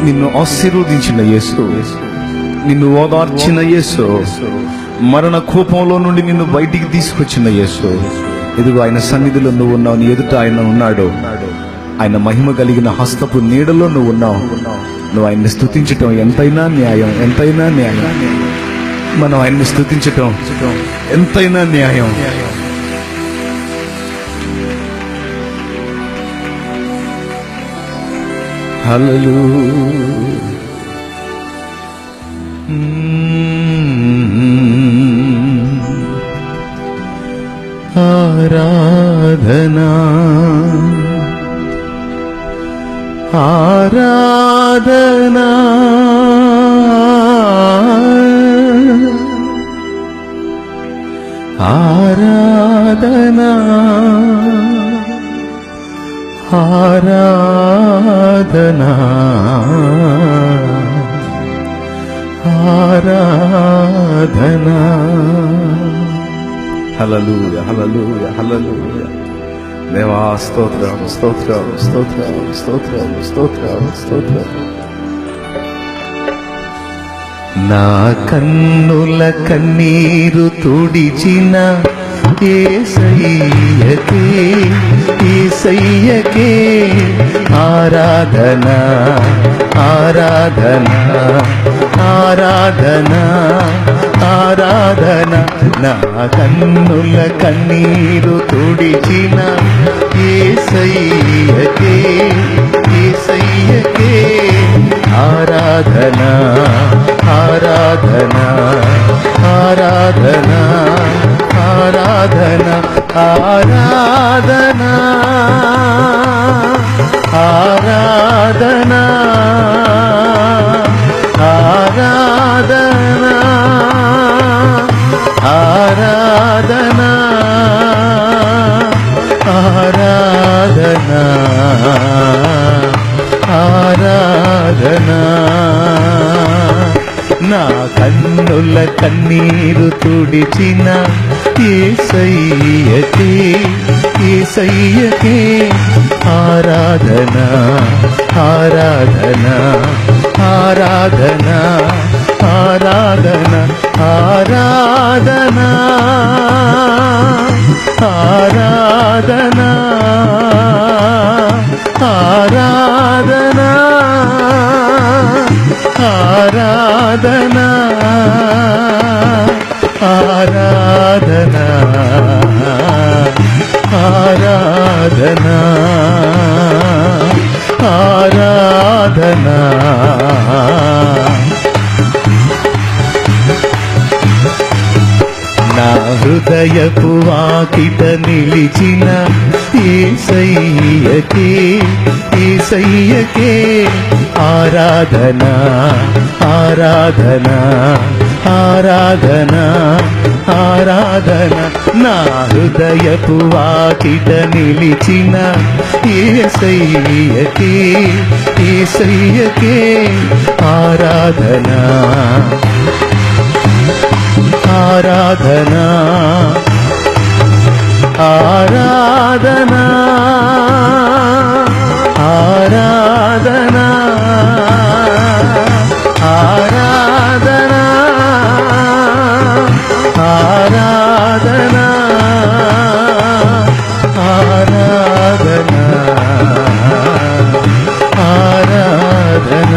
నిన్ను ఆశీర్వదించిన యేసు, నిన్ను ఓదార్చిన యేసు, మరణ కోపంలో నుండి నిన్ను బయటికి తీసుకొచ్చిన యేసు, ఇదిగో ఆయన సన్నిధిలో నువ్వు ఉన్నావు. నీ ఎదుట ఆయన ఉన్నాడు. ఆయన మహిమ కలిగిన హస్తపు నీడలో నువ్వు ఉన్నావు. నువ్వు ఆయన్ని స్తుతించటం ఎంతైనా న్యాయం, ఎంతైనా న్యాయం. మనం ఆయన్ని స్తుతించటం ఎంతైనా న్యాయం. హల్లెలూయా. ఆరాధనా ఆరాధనా ఆరాధనా ఆరాధనా ఆరాధనా. హల్లెలూయా హల్లెలూయా హల్లెలూయా. దేవా స్తోత్రం స్తోత్రం స్తోత్రం స్తోత్రం స్తోత్రం స్తోత్రం. నా కన్నుల కన్నీరు తుడిచిన యేసయ్యకే, యేసయ్యకే ఆరాధన ఆరాధన ఆరాధన ఆరాధన. నా కన్నుల కన్నీరు తుడిచిన యేసయ్యకే, యేసయ్యకే ఆరాధన ఆరాధన ఆరాధన ఆరాధన ఆరాధన ఆరాధన ఆరాధన ఆరాధన ఆరాధన ఆరాధన. నా కన్నుల కన్నీరు తుడిచిన యేసయ్యకే, యేసయ్యకే ఆరాధన ఆరాధన ఆరాధన ఆరాధన ఆరాధన ఆరాధన ఆరాధన ఆరాధన ఆరాధన ఆరాధన ఆరాధన. నా హృదయపు వాకిట నిలిచిన యేసయ్యకే, యేసయ్యకే ఆరాధన ఆరాధన ఆరాధన ఆరాధన. నా హృదయపు వాకిట నిలిచిన యేసయ్యకే, యేసయ్యకే ఆరాధన ఆరాధన ఆరాధన ఆరాధన ఆరాధన ఆరాధన ఆరాధన ఆరాధన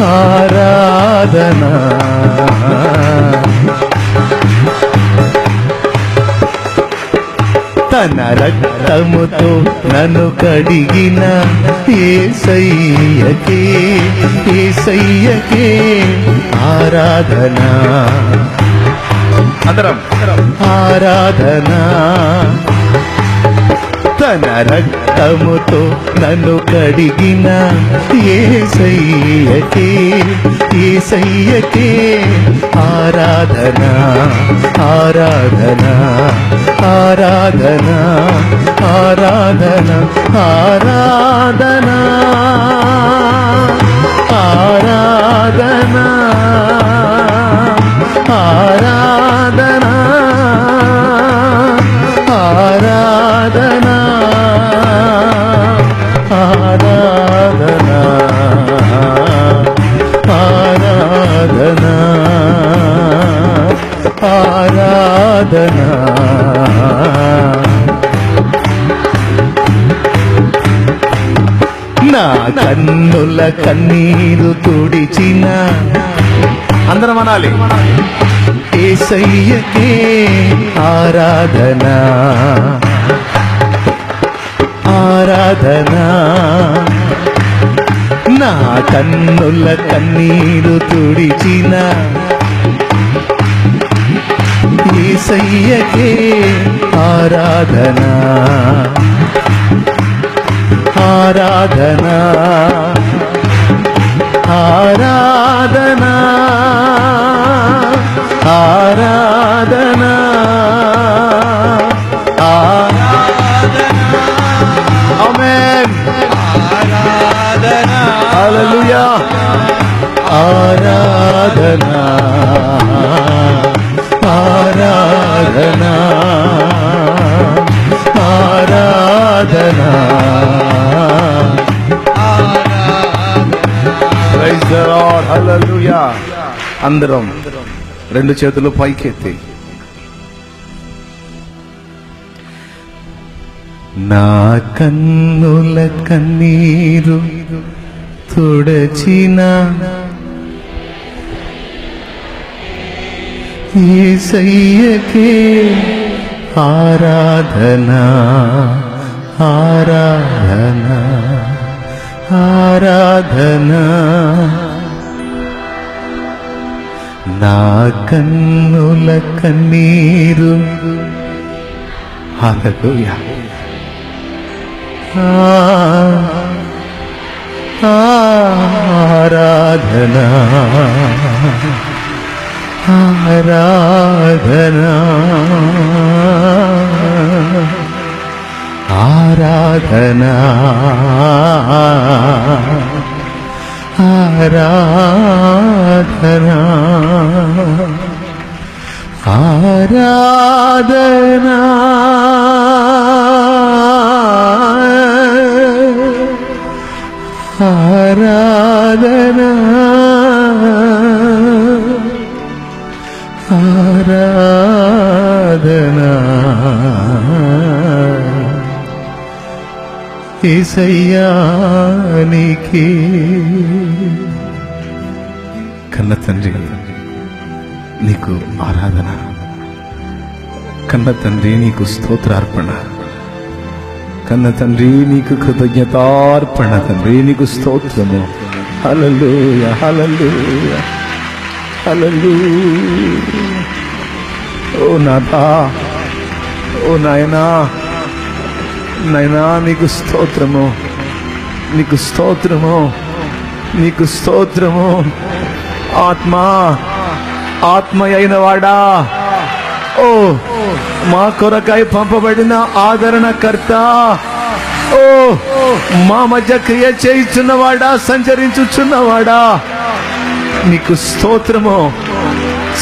ఆరాధన. తన రక్తముతో నన్ను కడిగిన యేసయ్యకే, యేసయ్యకే ఆరాధన అందరం ఆరాధన. తన రక్తముతో నన్ను కడిగిన యేసయ్యకే, యేసయ్యకే ఆరాధన ఆరాధన ఆరాధన ఆరాధన ఆరాధన ఆరాధన ఆరాధన ఆరాధన ఆరాధన ఆరాధన. నా కన్నుల కన్నీరు తుడిచిన, అందరం అనాలి, యేసయ్యకే ఆరాధన ఆరాధన. నా కన్నుల కన్నీరు తుడిచిన యేసయ్యకే ఆరాధన ఆరాధన ఆరాధన ఆరాధన ఆరాధన. ఆమేన్. ఆరాధన. హల్లెలూయా. ఆరాధన ఆరాధన ఆరాధన. Praise the lord. హల్లెలూయా. అందరం రెండు చేతులు పైకెత్తి, నా కన్నుల కన్నీరు తుడచిన యేసయ్యకే ఆరాధన ఆరాధన ఆరాధన. నా కన్నుల కన్నీరు, హల్లెలూయా, ఆరాధన ఆరాధన ఆరాధన ఆరాధన ఆరాధన ఆరాధన ఆరాధన. యేసయ్యా నీకే. కన్న తండ్రి నీకు ఆరాధన, కన్న తండ్రి నీకు స్తోత్రార్పణ, కన్న తండ్రి నీకు కృతజ్ఞతార్పణ, తండ్రి నీకు స్తోత్రము. హల్లెలూయా హల్లెలూయా హల్లెలూయా. ఓ నాథా, ఓ నాయనా, నైనా నీకు స్తోత్రము, నీకు స్తోత్రము, నీకు స్తోత్రము. ఆత్మ అయిన వాడా, ఓ మా కొరకై పంపబడిన ఆదరణకర్త, ఓ మా మధ్య క్రియ చేయుచున్నవాడా, సంచరించుచున్నవాడా, నీకు స్తోత్రము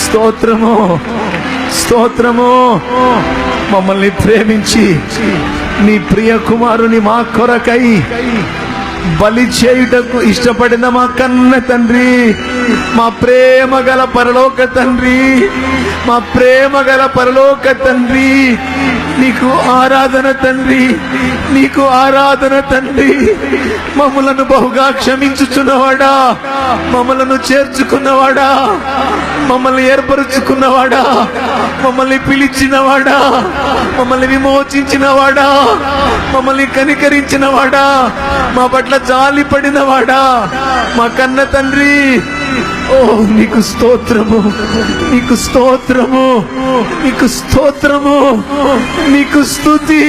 స్తోత్రము స్తోత్రము. మమ్మల్ని ప్రేమించి నీ ప్రియ కుమారుని మా కొరకై బలి చేయుటకు ఇష్టపడిన మా కన్న తండ్రి, మా ప్రేమ గల పరలోక తండ్రి, మా ప్రేమ గల పరలోక తండ్రి, నీకు ఆరాధన తండ్రి, నీకు ఆరాధన తండ్రి. మమ్మలను బహుగా క్షమించుచున్నవాడా, మమ్మలను చేర్చుకున్నవాడా, మమ్మల్ని ఏర్పరుచుకున్నవాడా, మమ్మల్ని పిలిచినవాడా, మమ్మల్ని విమోచించినవాడా, మమ్మల్ని కనికరించినవాడా, మా పట్ల జాలి పడినవాడా, మా కన్న తండ్రి, ఓ నీకు స్తోత్రము, నీకు స్తోత్రము, నీకు స్తోత్రము, నీకు స్తుతి,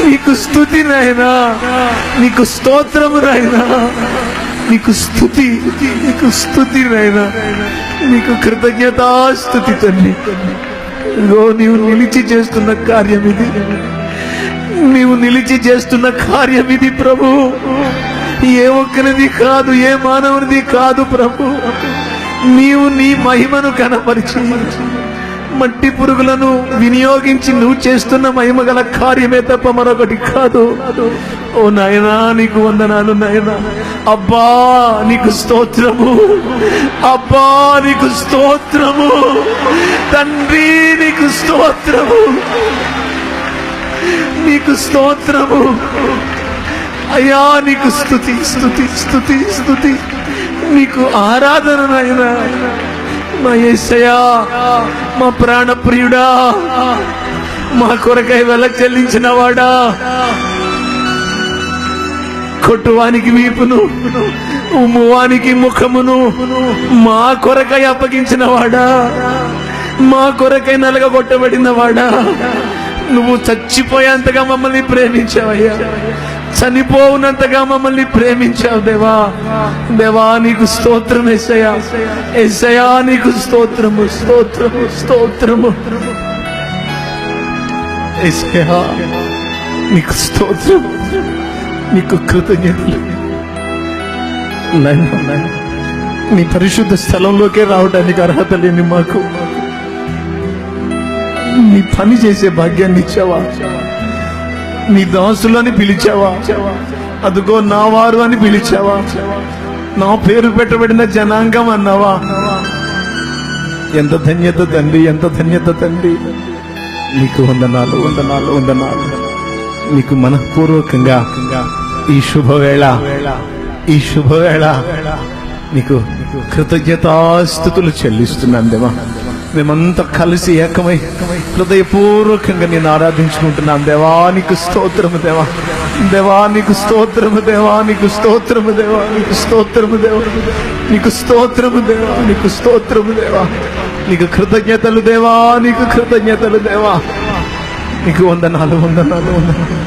నీకు స్తుతి నాయనా, నీకు స్తోత్రము నాయనా, నీకు స్తుతి, నీకు స్తుతి నాయనా, నీకు కృతజ్ఞతాస్తుతి తండ్రి. నీవు నిలిచి చేస్తున్న కార్యం ఇది, నీవు నిలిచి చేస్తున్న కార్యం ఇది ప్రభు. ఏ ఒక్కరిది కాదు, ఏ మానవునిది కాదు ప్రభు. నీవు నీ మహిమను కనపరిచి మట్టి పురుగులను వినియోగించి నువ్వు చేస్తున్న మహిమగల కార్యమే తప్ప మరొకటి కాదు. ఓ నాయనా, నీకు వందనాలు నాయనా. అబ్బా నీకు స్తోత్రము, అబ్బా నీకు స్తోత్రము, తండ్రి నీకు స్తోత్రము, నీకు స్తోత్రము అయ్యా, నీకు స్తుతి స్తుతి స్తుతి స్తుతి, నీకు ఆరాధన నాయనా. మా యేసయ్యా, మా ప్రాణప్రియుడా, మా కొరకై వెల చెల్లించిన వాడా, కొట్టువానికి వీపును ఉమ్మువానికి ముఖమును మా కొరకై అప్పగించిన వాడా, మా కొరకై నలగగొట్టబడిన వాడా, నువ్వు చచ్చిపోయేంతగా మమ్మల్ని ప్రేమించావయ్యా, చనిపోవునంతగా మమ్మల్ని ప్రేమించావు దేవా. దేవా నీకు స్తోత్రం యేసయ్యా, యేసయ్యా నీకు స్తోత్రము స్తోత్రము స్తోత్రము, యేసయ్యా నీకు స్తోత్రము, నీకు కృతజ్ఞతలు. నీ పరిశుద్ధ స్థలంలోకే రావడానికి అర్హత లేని మాకు నీ పని చేసే భాగ్యాన్ని ఇచ్చావా, నీ దాసులని పిలిచావా, అదుగో నా వారు అని పిలిచావా, నా పేరు పెట్టబడిన జనాంగం అన్నావా. ఎంత ధన్యత తండ్రి, ఎంత ధన్యత తండ్రి. నీకు వందనాలు వందనాలు వందనాలు. నీకు మనఃపూర్వకంగా ఈ శుభవేళ, ఈ శుభవేళ నీకు కృతజ్ఞతాస్తుతులు చెల్లిస్తున్నాను దేవా. మేమంతా కలిసి ఏకమై హృదయపూర్వకంగా నేను ఆరాధించుకుంటున్నాను దేవా. నీకు స్తోత్రము దేవా, దేవా నీకు స్తోత్రము దేవా, నీకు స్తోత్రము దేవా, నీకు స్తోత్రము దేవా, నీకు స్తోత్రము దేవా, నీకు స్తోత్రము దేవా, నీకు కృతజ్ఞతలు దేవా, నీకు కృతజ్ఞతలు దేవా, నీకు వందనాలు వందనాలు వందనాలు.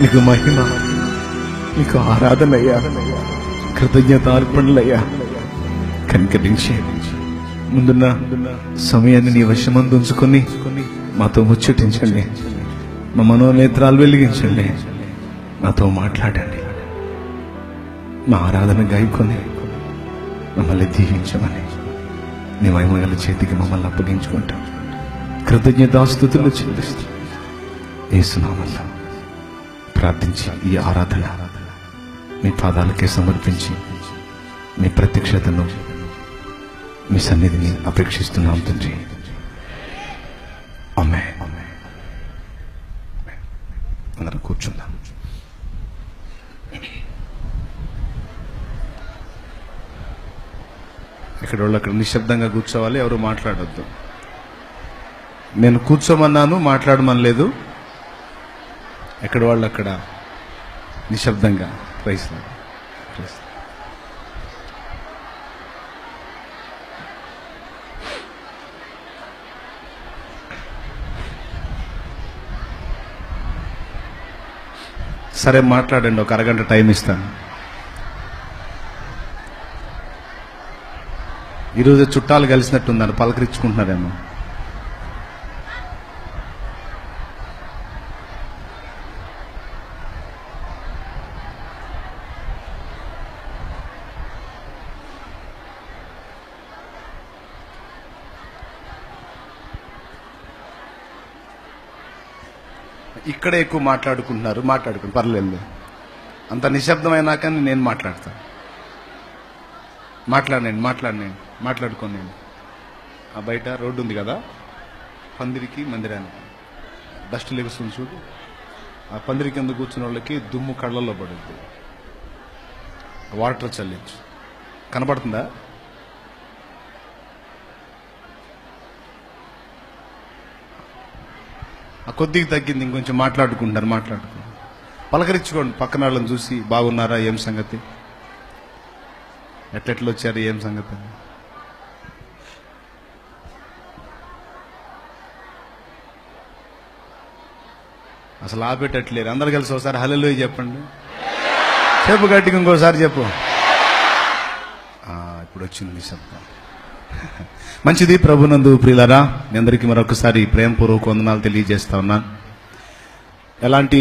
నీకు మహిమ, నీకు ఆరాధనయ్యా, కృతజ్ఞత అర్పణలయ్యా. కనికరించి ముందున్న సమయాన్ని నీ వశమందు ఉంచుకొని మాతో ముచ్చటించండి, మా మనోనేత్రాలు వెలిగించండి, మాతో మాట్లాడండి. మా ఆరాధన గాయకొని మమ్మల్ని దీవించమని నీ మహిమగల చేతికి మమ్మల్ని అప్పగించుకుంటాం. కృతజ్ఞతాస్తుతులు చెల్లిస్తూ యేసునామములో ప్రార్థించి ఈ ఆరాధన మీ పాదాలకే సమర్పించి మీ ప్రత్యక్షతను, మీ సన్నిధిని అపేక్షిస్తున్నాం తండ్రి. ఆమేన్. అందరం కూర్చుందాం. ఇక్కడ వాళ్ళు అక్కడ నిశ్శబ్దంగా కూర్చోవాలి, ఎవరు మాట్లాడొద్దు. నేను కూర్చోమన్నాను, మాట్లాడమనలేదు. ఎక్కడ వాళ్ళు అక్కడ నిశ్శబ్దంగా. Praise lord. సరే మాట్లాడండి, ఒక అరగంట టైం ఇస్తాను. ఈరోజు చుట్టాలు కలిసినట్టున్నారు, పలకరించుకుంటున్నారేమో. ఇక్కడే ఎక్కువ మాట్లాడుకుంటున్నారు, మాట్లాడుకుని పర్లేదు. అంత నిశ్శబ్దమైనా కానీ నేను మాట్లాడతాను. మాట్లాడండి, మాట్లాడుకోండి. ఆ బయట రోడ్డు ఉంది కదా, పందిరికి మందిరానికి డస్ట్ లెగుస్తుంది చూడు. ఆ పందిరి కింద కూర్చున్న వాళ్ళకి దుమ్ము కళ్ళల్లో పడుద్ది. వాటర్ చల్లించు. కనపడుతుందా? ఆ కొద్దిగా తగ్గింది, ఇంకొంచెం మాట్లాడుకుంటారు. పలకరించుకోండి పక్కన వాళ్ళని చూసి, బాగున్నారా, ఏం సంగతి, ఎట్లెట్లు వచ్చారు, ఏం సంగతి. అసలు ఆపేటట్లేరు. అందరు కలిసి ఒకసారి హల్లెలూయా చెప్పండి. చెప్పు గట్టిగా, ఇంకోసారి చెప్పు. ఇప్పుడు వచ్చింది శబ్దం. మంచిది. ప్రభునందు ప్రియులారా, మీ అందరికీ మరొకసారి ప్రేమపూర్వక వందనాలు తెలియజేస్తా ఉన్నాను. ఎలాంటి